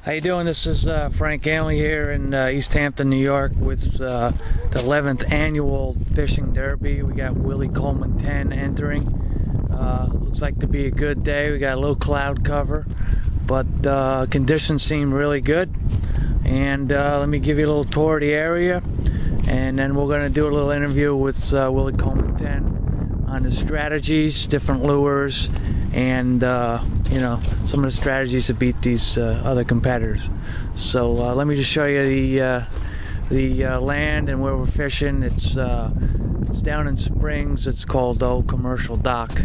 How you doing? This is Frank Ganley here in East Hampton, New York with the 11th annual fishing derby. We got Willie Coleman 10 entering. Looks like to be a good day. We got a little cloud cover, but conditions seem really good. And let me give you a little tour of the area, and then we're going to do a little interview with Willie Coleman 10 on the strategies, different lures, and you know, some of the strategies to beat these other competitors. So let me just show you the land and where we're fishing. It's down in Springs. It's called Old Commercial Dock,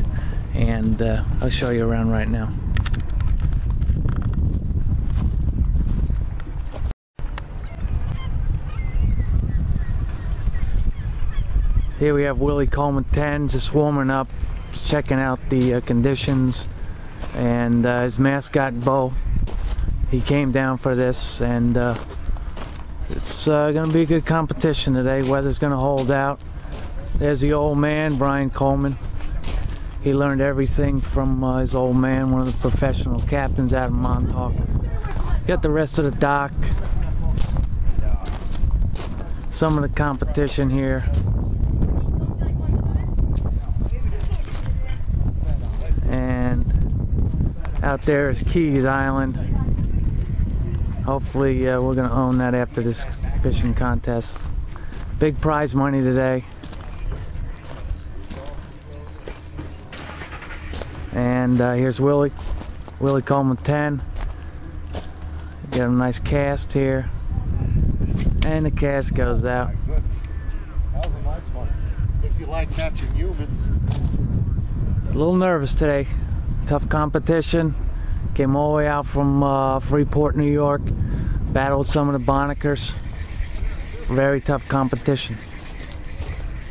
and I'll show you around right now. Here we have Willie Coleman 10 just warming up, checking out the conditions, and his mascot Bo, he came down for this, and it's gonna be a good competition today. Weather's gonna hold out. There's the old man, Brian Coleman. He learned everything from his old man, one of the professional captains out of Montauk. Got the rest of the dock, some of the competition here. And out there is Keys Island. Hopefully we're going to own that after this fishing contest. Big prize money today. And here's Willie Coleman 10. Got a nice cast here. And the cast goes out. That was a nice one. If you like catching humans. A little nervous today. Tough competition. Came all the way out from Freeport, New York. Battled some of the Bonnickers. Very tough competition.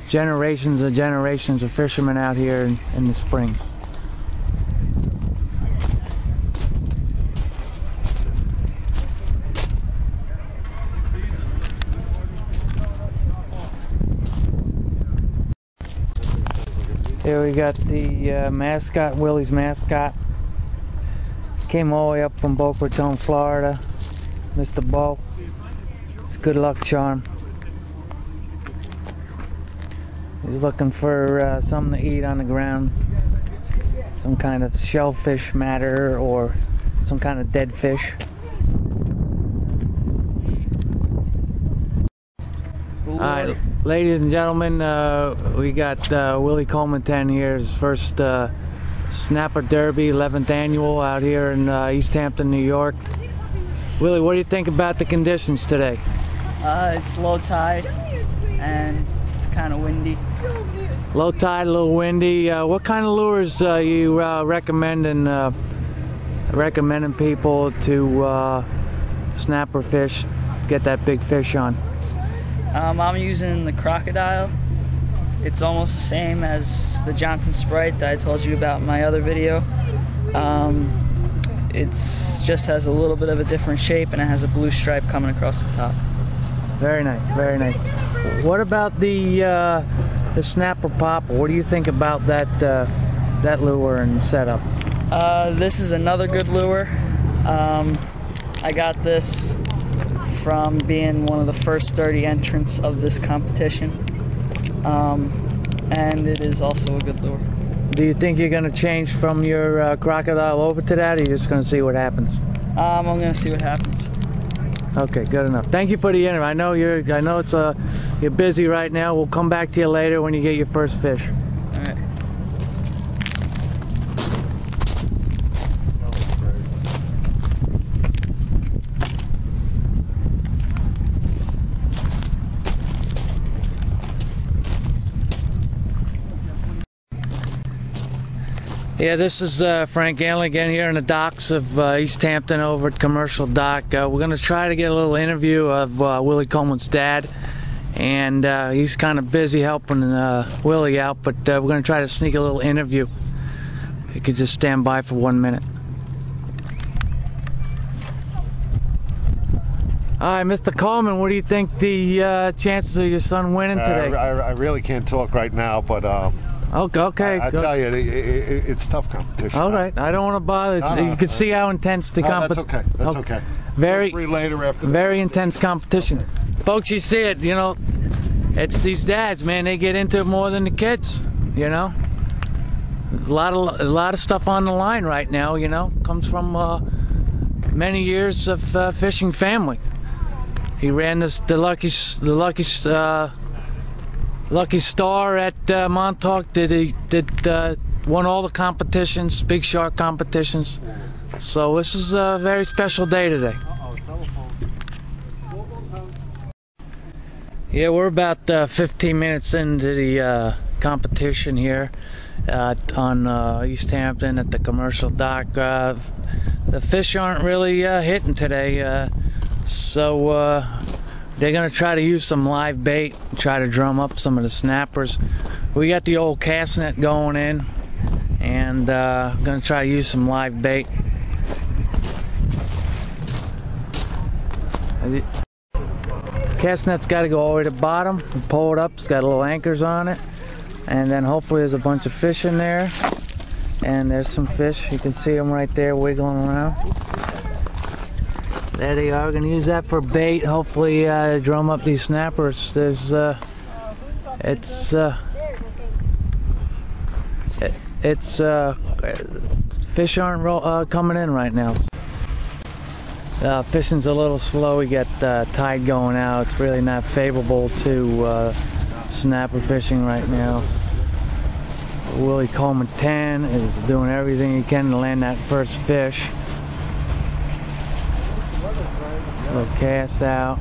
Generations and generations of fishermen out here in the spring. Here we got the mascot, Willie's mascot. Came all the way up from Boca Raton, Florida. Mr. Bo. It's good luck charm. He's looking for something to eat on the ground. Some kind of shellfish matter or some kind of dead fish. Alright, ladies and gentlemen, we got Willie Coleman 10 here, his first Snapper Derby, 11th annual out here in East Hampton, New York. Willie, what do you think about the conditions today? It's low tide and it's kind of windy. Low tide, a little windy. What kind of lures you recommending people to snapper fish, get that big fish on? I'm using the crocodile. It's almost the same as the Johnson Sprite that I told you about in my other video. It's just has a little bit of a different shape, and it has a blue stripe coming across the top. Very nice, very nice. What about the snapper popper? What do you think about that lure and setup? This is another good lure. I got this from being one of the first 30 entrants of this competition, and it is also a good lure. Do you think you're going to change from your crocodile over to that, or you're just going to see what happens? I'm going to see what happens. Okay, good enough. Thank you for the interview. I know you're busy right now. We'll come back to you later when you get your first fish. All right. Yeah, this is Frank Ganley again here in the docks of East Hampton over at Commercial Dock. We're going to try to get a little interview of Willie Coleman's dad, and he's kind of busy helping Willie out, but we're going to try to sneak a little interview. If you could just stand by for 1 minute. All right, Mr. Coleman, what do you think the chances of your son winning today? I really can't talk right now, but Okay. I tell you, it's tough competition. All right, I don't want to bother. No, you can see how intense the competition. That's okay. That's okay. very, Free later after very intense competition. Folks, you see it, you know, it's these dads, man, they get into it more than the kids, you know. A lot of stuff on the line right now, you know, comes from many years of fishing family. He ran the Lucky Star at Montauk. Won all the competitions, big shark competitions. So this is a very special day today. Yeah, we're about 15 minutes into the competition here on East Hampton at the commercial dock. The fish aren't really hitting today, so they're gonna try to use some live bait, try to drum up some of the snappers. We got the old cast net going in, and gonna try to use some live bait. Cast net's got to go all the way to the bottom, pull it up, it's got little anchors on it, and then hopefully there's a bunch of fish in there. And there's some fish, you can see them right there wiggling around. There they are. We're going to use that for bait, hopefully drum up these snappers. There's fish aren't coming in right now. Fishing's a little slow. We got tide going out. It's really not favorable to snapper fishing right now. Willie Coleman 10 is doing everything he can to land that first fish. Little cast out.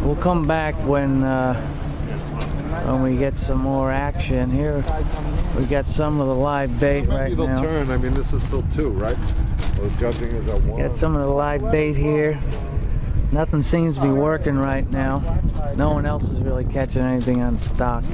We'll come back when we get some more action here. We got some of the live bait right now. Maybe they'll turn. I mean, this is still 2, right? I was judging as a 1. Got some of the live bait here. Nothing seems to be working right now. No one else is really catching anything on stock.